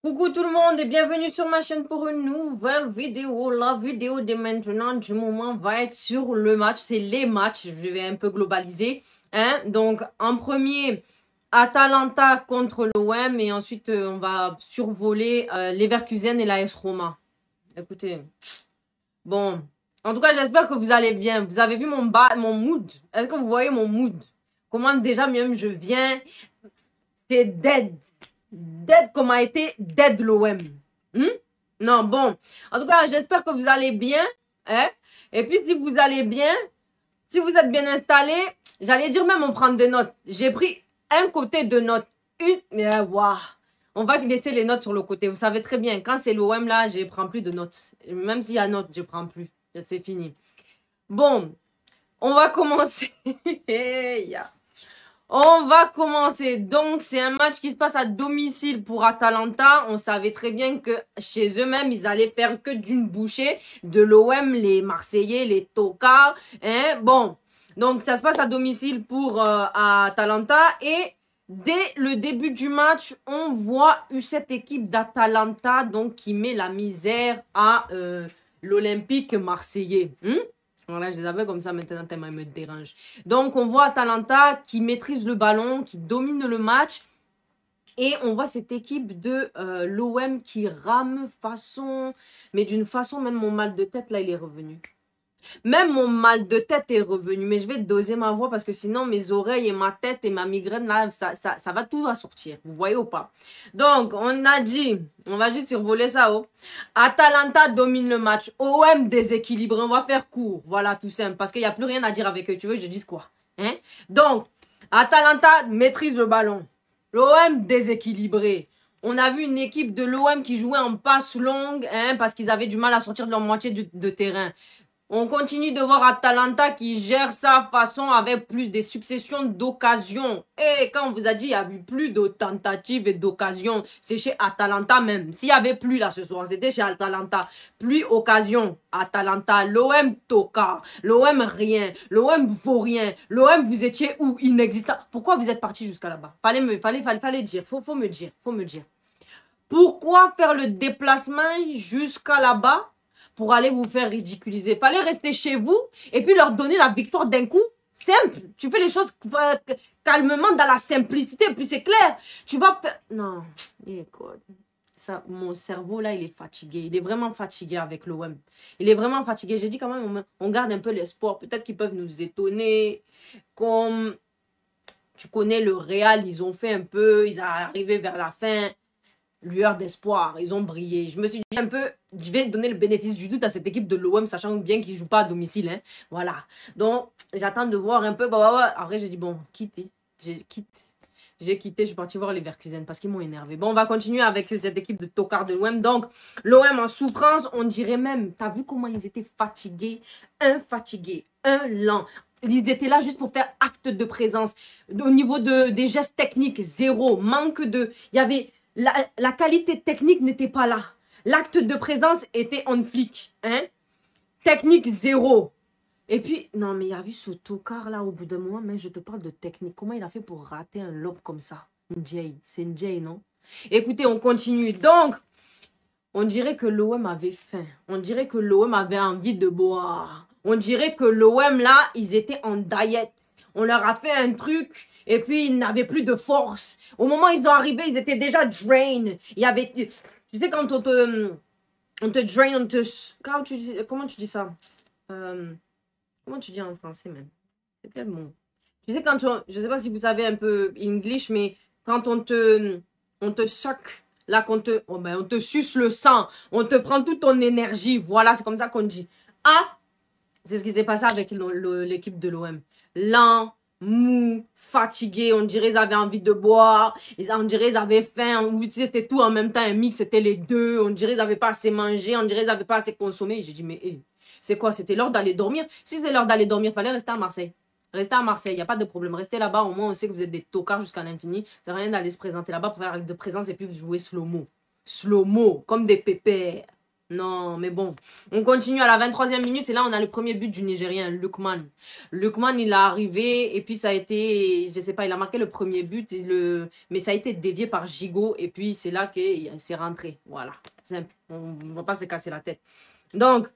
Coucou tout le monde et bienvenue sur ma chaîne pour une nouvelle vidéo. La vidéo de maintenant du moment va être sur le match. C'est les matchs, je vais un peu globaliser. Donc en premier, Atalanta contre l'OM et ensuite on va survoler Leverkusen et l'AS Roma. Écoutez, bon, en tout cas j'espère que vous allez bien. Vous avez vu mon mood? Est-ce que vous voyez mon mood? Comment déjà même je viens? C'est dead. Dead comme a été dead l'OM. Non, bon. En tout cas, j'espère que vous allez bien. Hein? Et puis, si vous allez bien, si vous êtes bien installé, j'allais dire même on prend des notes. J'ai pris un côté de notes. Wow. On va laisser les notes sur le côté. Vous savez très bien, quand c'est l'OM là, je ne prends plus de notes. Même s'il y a notes, je ne prends plus. C'est fini. Bon, on va commencer. On va commencer. Donc, c'est un match qui se passe à domicile pour Atalanta. On savait très bien que chez eux-mêmes, ils allaient faire que d'une bouchée de l'OM, les Marseillais, les tocards. Hein? Bon, donc ça se passe à domicile pour Atalanta. Et dès le début du match, on voit cette équipe d'Atalanta donc qui met la misère à l'Olympique marseillais. Voilà, je les avais comme ça maintenant, tellement ils me dérangent. Donc, on voit Atalanta qui maîtrise le ballon, qui domine le match. Et on voit cette équipe de l'OM qui rame façon... Mais d'une façon, même mon mal de tête, là, il est revenu. Même mon mal de tête est revenu. Mais je vais doser ma voix parce que sinon, mes oreilles et ma tête et ma migraine, là, ça va tout va sortir. Vous voyez ou pas? Donc, on a dit, on va juste survoler ça. Oh. Atalanta domine le match. OM déséquilibré. On va faire court. Voilà, tout simple. Parce qu'il n'y a plus rien à dire avec eux. Tu veux que je dise quoi? Hein? Donc, Atalanta maîtrise le ballon. L'OM déséquilibré. On a vu une équipe de l'OM qui jouait en passe longue parce qu'ils avaient du mal à sortir de leur moitié de terrain. On continue de voir Atalanta qui gère sa façon avec plus de successions d'occasions. Et quand on vous a dit il n'y a eu plus de tentatives et d'occasions, c'est chez Atalanta même. S'il n'y avait plus là ce soir, c'était chez Atalanta. Plus occasion. Atalanta, l'OM toca, l'OM rien, l'OM vaut rien, l'OM vous étiez où? Inexistant. Pourquoi vous êtes parti jusqu'à là-bas? Fallait dire, faut me dire. Pourquoi faire le déplacement jusqu'à là-bas? Pour aller vous faire ridiculiser. Fallait rester chez vous et puis leur donner la victoire d'un coup. Simple. Tu fais les choses calmement dans la simplicité. Et puis c'est clair. Tu vas faire... Non. Écoute. Ça, mon cerveau là, il est fatigué. Il est vraiment fatigué avec l'OM. Il est vraiment fatigué. J'ai dit quand même, on garde un peu l'espoir. Peut-être qu'ils peuvent nous étonner. Comme tu connais le Real, ils ont fait un peu. Ils sont arrivés vers la fin. Lueur d'espoir, ils ont brillé. Je me suis dit un peu, je vais donner le bénéfice du doute à cette équipe de l'OM, sachant bien qu'ils ne jouent pas à domicile. Hein. Voilà. Donc, j'attends de voir un peu. Après, j'ai dit, bon, quitter. J'ai quitté, je suis partie voir les Leverkusen parce qu'ils m'ont énervé. Bon, on va continuer avec cette équipe de tocards de l'OM. Donc, l'OM en souffrance, on dirait même, t'as vu comment ils étaient fatigués? Un fatigué, un lent. Ils étaient là juste pour faire acte de présence. Au niveau des gestes techniques, zéro. Manque de... Il y avait... La qualité technique n'était pas là. L'acte de présence était en flic. Hein? Technique, zéro. Et puis, non, mais il y a vu ce tocard là au bout d'un moment, mais je te parle de technique. Comment il a fait pour rater un lob comme ça? C'est une Jay, non? Écoutez, on continue. Donc, on dirait que l'OM avait faim. On dirait que l'OM avait envie de boire. On dirait que l'OM là, ils étaient en diet. On leur a fait un truc... Et puis, ils n'avaient plus de force. Au moment où ils sont arrivés, ils étaient déjà drained. Il y avait... Tu sais, quand on te drain, comment tu dis ça? Comment tu dis en français, même? C'est quel mot? Tu sais, je ne sais pas si vous savez un peu English, mais quand on te suck, là, on te suce le sang, on te prend toute ton énergie. Voilà, c'est comme ça qu'on dit. Ah, c'est ce qui s'est passé avec l'équipe de l'OM. Lent, mou, fatigué, on dirait qu'ils avaient envie de boire, on dirait qu'ils avaient faim, ou c'était tout en même temps, un mix, c'était les deux, on dirait qu'ils n'avaient pas assez mangé, on dirait qu'ils n'avaient pas assez consommé. J'ai dit, mais c'est quoi, c'était l'heure d'aller dormir? Si c'était l'heure d'aller dormir, il fallait rester à Marseille. Restez à Marseille, il n'y a pas de problème. Restez là-bas, au moins on sait que vous êtes des tocards jusqu'à l'infini. C'est rien d'aller se présenter là-bas pour faire avec de présence et puis jouer slow-mo. Slow-mo, comme des pépères. Non, mais bon. On continue à la 23e minute. Et là, on a le premier but du Nigérien, Lukman. Lukman, il est arrivé. Et puis, ça a été... Je sais pas, il a marqué le premier but. Mais ça a été dévié par Gigot. Et puis, c'est là qu'il s'est rentré. Voilà. Simple. On ne va pas se casser la tête. Donc...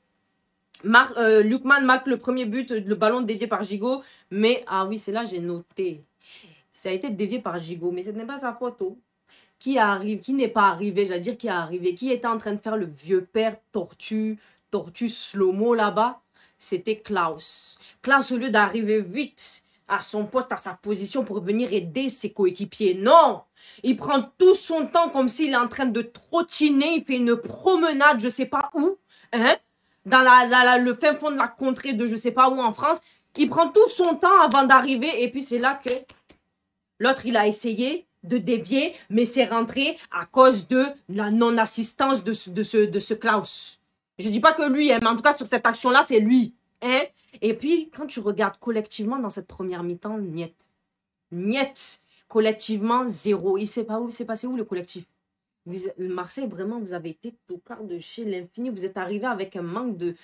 Lukman marque le premier but, le ballon dévié par Gigot. Mais, ah oui, c'est là j'ai noté. Ça a été dévié par Gigot, mais ce n'est pas sa photo. Qui n'est pas arrivé, j'allais dire qui est arrivé, qui était en train de faire le vieux père tortue slow-mo là-bas, c'était Klaus. Klaus, au lieu d'arriver vite à son poste, à sa position pour venir aider ses coéquipiers, non! Il prend tout son temps comme s'il est en train de trottiner, il fait une promenade, je sais pas où, hein? Dans le fin fond de la contrée de je sais pas où en France. Il prend tout son temps avant d'arriver et puis c'est là que l'autre, il a essayé de dévier, mais c'est rentré à cause de la non-assistance de ce Klaus. Je dis pas que lui, hein, mais en tout cas, sur cette action-là, c'est lui. Hein? Et puis, quand tu regardes collectivement dans cette première mi-temps, niet. Niet. Collectivement, zéro. Il sait pas où, c'est passé où le collectif? Marseille, vraiment, vous avez été tocard de chez l'infini. Vous êtes arrivé avec un manque de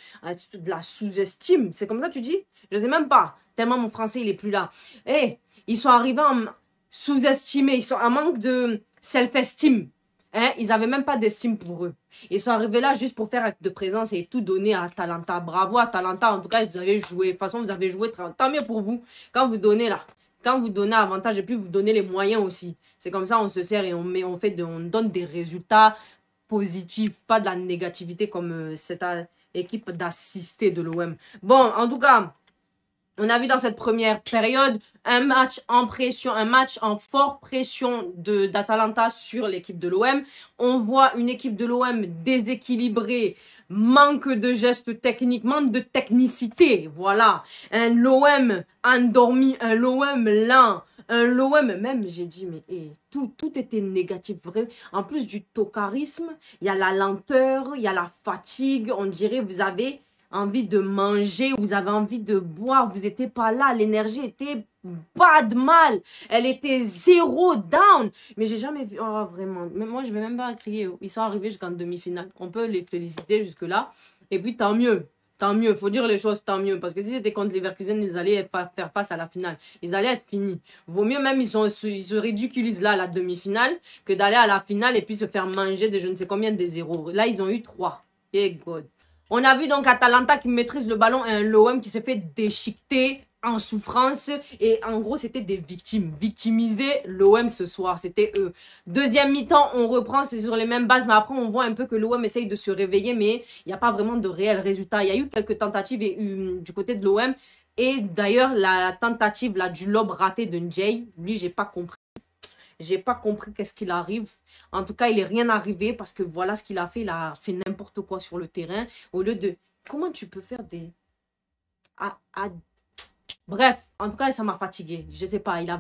la sous-estime. C'est comme ça que tu dis? Je sais même pas. Tellement mon français, il est plus là. Eh, ils sont arrivés en sous-estimés. Ils sont en manque de self-esteem. Hein? Ils n'avaient même pas d'estime pour eux. Ils sont arrivés là juste pour faire acte de présence et tout donner à Atalanta. Bravo Atalanta. En tout cas, vous avez joué. De toute façon, vous avez joué. Tant mieux pour vous. Quand vous donnez là. Quand vous donnez avantage et puis vous donnez les moyens aussi. C'est comme ça, on se sert et on donne des résultats positifs, pas de la négativité comme cette équipe d'assister de l'OM. Bon, en tout cas, on a vu dans cette première période un match en pression, un match en forte pression d'Atalanta sur l'équipe de l'OM. On voit une équipe de l'OM déséquilibrée, manque de gestes techniques, manque de technicité. Voilà, un l'OM endormi, un l'OM lent, un l'OM même, j'ai dit, mais tout était négatif. Vrai. En plus du tocarisme, il y a la lenteur, il y a la fatigue. On dirait vous avez envie de manger, vous avez envie de boire, vous n'étiez pas là, l'énergie était bad mal, elle était zéro down, mais j'ai jamais vu, oh vraiment, mais moi je vais même pas crier, ils sont arrivés jusqu'en demi-finale, on peut les féliciter jusque là, et puis tant mieux, faut dire les choses, tant mieux, parce que si c'était contre Leverkusen, ils allaient faire face à la finale, ils allaient être finis, vaut mieux même ils se ridiculisent là à la demi-finale, que d'aller à la finale et puis se faire manger de je ne sais combien de zéros, là ils ont eu 3, et God. On a vu donc Atalanta qui maîtrise le ballon et un l'OM qui s'est fait déchiqueter en souffrance. Et en gros, c'était des victimes. Victimiser l'OM ce soir, c'était eux. Deuxième mi-temps, on reprend, c'est sur les mêmes bases. Mais après, on voit un peu que l'OM essaye de se réveiller. Mais il n'y a pas vraiment de réels résultats. Il y a eu quelques tentatives du côté de l'OM. Et d'ailleurs, la tentative là, du lob raté de Njay, lui, j'ai pas compris. J'ai pas compris qu'est-ce qu'il arrive. En tout cas, il n'est rien arrivé parce que voilà ce qu'il a fait. Il a fait n'importe quoi sur le terrain. Au lieu de... Comment tu peux faire des... Bref, en tout cas, ça m'a fatigué. Je sais pas, il a...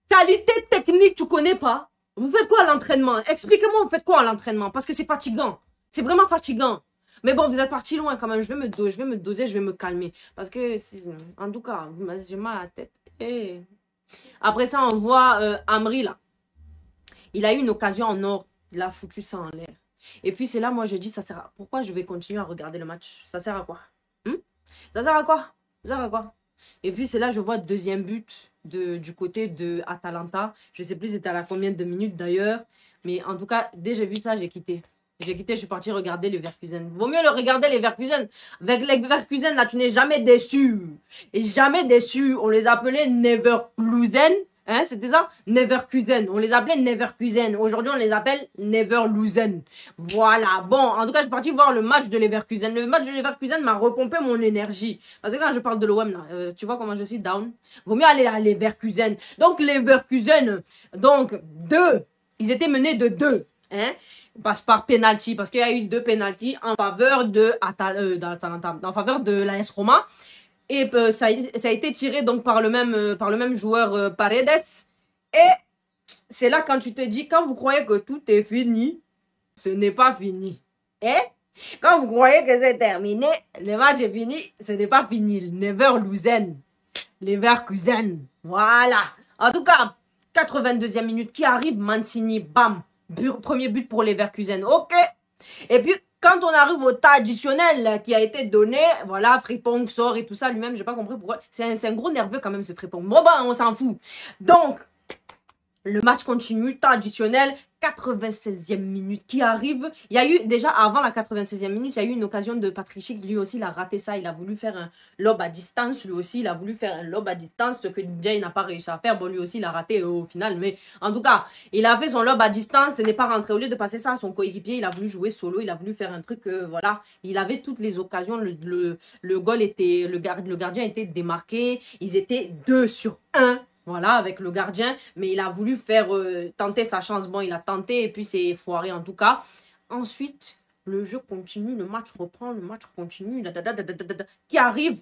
Qualité technique, tu connais pas? Vous faites quoi à l'entraînement? Expliquez-moi, vous faites quoi à l'entraînement? Parce que c'est fatigant. C'est vraiment fatigant. Mais bon, vous êtes parti loin quand même. Je vais me doser, je vais me calmer. Parce que, en tout cas, j'ai mal à la tête. Hey. Après ça, on voit Amri là. Il a eu une occasion en or. Il a foutu ça en l'air. Et puis c'est là, moi je dis, ça sert à... Pourquoi je vais continuer à regarder le match? Ça sert à quoi? Ça sert à quoi? Ça sert à quoi? Et puis c'est là, je vois le deuxième but du côté de Atalanta. Je sais plus c'était à la combien de minutes d'ailleurs. Mais en tout cas, dès que j'ai vu ça, j'ai quitté. J'ai quitté, je suis partie regarder les Leverkusen. Vaut mieux le regarder, les Leverkusen. Avec les Leverkusen, là, tu n'es jamais déçu. Et jamais déçu. On les appelait Neverkusen. Hein, c'était ça? Neverkusen. On les appelait Neverkusen. Aujourd'hui, on les appelle Neverlusen. Voilà. Bon, en tout cas, je suis partie voir le match de Leverkusen. Le match de Leverkusen m'a repompé mon énergie. Parce que quand je parle de l'OM, là, tu vois comment je suis down? Vaut mieux aller à Leverkusen. Donc, Leverkusen, donc, 2. Ils étaient menés de 2. Hein? Passe par penalty, parce qu'il y a eu 2 penalties en faveur de en faveur de l'AS Roma. Et ça a été tiré donc par le même joueur Paredes. Et c'est là quand tu te dis, quand vous croyez que tout est fini, ce n'est pas fini. Et quand vous croyez que c'est terminé, le match est fini, ce n'est pas fini. Leverkusen. Voilà. En tout cas, 82e minute qui arrive, Mancini, bam. Premier but pour Leverkusen. Ok. Et puis, Quand on arrive au tas additionnel qui a été donné, voilà, Frimpong sort et tout ça, lui-même, j'ai pas compris pourquoi. C'est un gros nerveux quand même, ce Frimpong. Bon, bah, on s'en fout. Donc, le match continue, temps additionnel, 96e minute qui arrive. Il y a eu, déjà avant la 96e minute, il y a eu une occasion de Patrick Schick. Lui aussi, il a raté ça. Il a voulu faire un lob à distance. Lui aussi, il a voulu faire un lob à distance, ce que Jay n'a pas réussi à faire. Bon, lui aussi, il a raté au final. Mais en tout cas, il a fait son lob à distance. Ce n'est pas rentré. Au lieu de passer ça à son coéquipier, il a voulu jouer solo. Il a voulu faire un truc, voilà. Il avait toutes les occasions. Le goal était, le gardien était démarqué. Ils étaient 2 sur 1. Voilà, avec le gardien. Mais il a voulu faire tenter sa chance. Bon, il a tenté et puis c'est foiré en tout cas. Ensuite, le jeu continue, le match reprend, le match continue. Qui arrive,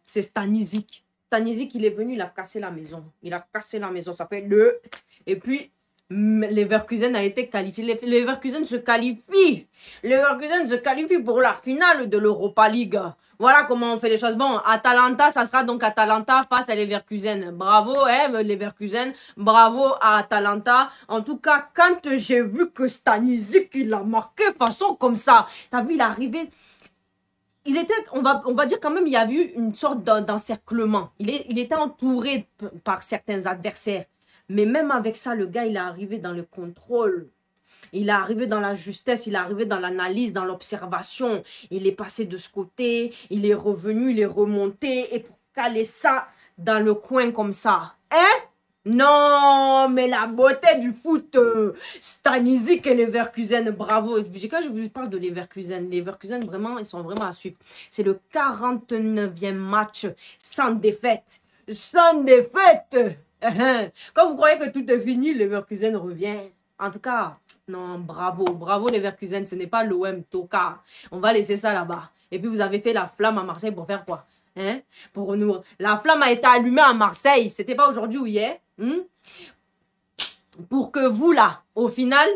c'est Stanisic. Stanisic, il est venu, il a cassé la maison. Il a cassé la maison, ça fait le... Et puis, Leverkusen a été qualifié. Leverkusen se qualifie. Leverkusen se qualifie pour la finale de l'Europa League. Voilà comment on fait les choses. Bon, Atalanta, ça sera donc Atalanta face à Leverkusen. Bravo, Leverkusen. Bravo à Atalanta. En tout cas, quand j'ai vu que Stanisic, il a marqué façon comme ça. T'as vu, il est arrivé... Il était, on va dire quand même, il y a eu une sorte d'encerclement. Il était entouré par certains adversaires. Mais même avec ça, le gars, il est arrivé dans le contrôle. Il est arrivé dans la justesse, il est arrivé dans l'analyse, dans l'observation. Il est passé de ce côté, il est revenu, il est remonté. Et pour caler ça dans le coin comme ça. Hein? Non, mais la beauté du foot, Stanisic et Leverkusen, bravo. Quand je vous parle de Leverkusen, vraiment, ils sont vraiment à suivre. C'est le 49e match sans défaite. Sans défaite. Quand vous croyez que tout est fini, Leverkusen revient. En tout cas, non, bravo. Bravo Leverkusen, ce n'est pas l'OM Toka. On va laisser ça là-bas. Et puis vous avez fait la flamme à Marseille pour faire quoi? Hein? Pour nous... La flamme a été allumée à Marseille. C'était pas aujourd'hui ou hier. Pour que vous là, au final,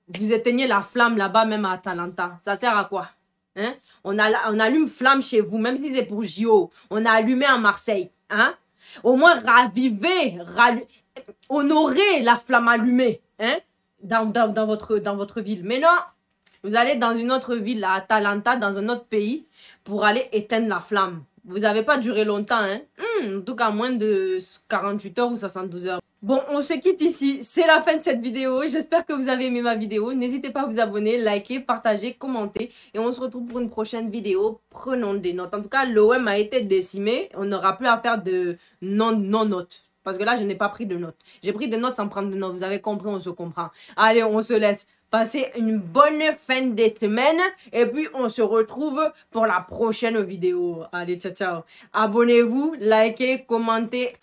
vous éteignez la flamme là-bas même à Atalanta. Ça sert à quoi? Hein? On allume flamme chez vous, même si c'est pour JO. On a allumé à Marseille. Hein? Au moins raviver, honorer la flamme allumée, hein, dans votre ville. Mais non, vous allez dans une autre ville, à Atalanta, dans un autre pays, pour aller éteindre la flamme. Vous n'avez pas duré longtemps, hein. En tout cas, moins de 48 heures ou 72 heures. Bon, on se quitte ici. C'est la fin de cette vidéo. J'espère que vous avez aimé ma vidéo. N'hésitez pas à vous abonner, liker, partager, commenter. Et on se retrouve pour une prochaine vidéo. Prenons des notes. En tout cas, l'OM a été décimé. On n'aura plus à faire de non-notes. Parce que là, je n'ai pas pris de notes. J'ai pris des notes sans prendre de notes. Vous avez compris, on se comprend. Allez, on se laisse. Passez une bonne fin de semaine. Et puis, on se retrouve pour la prochaine vidéo. Allez, ciao, ciao. Abonnez-vous, likez, commentez.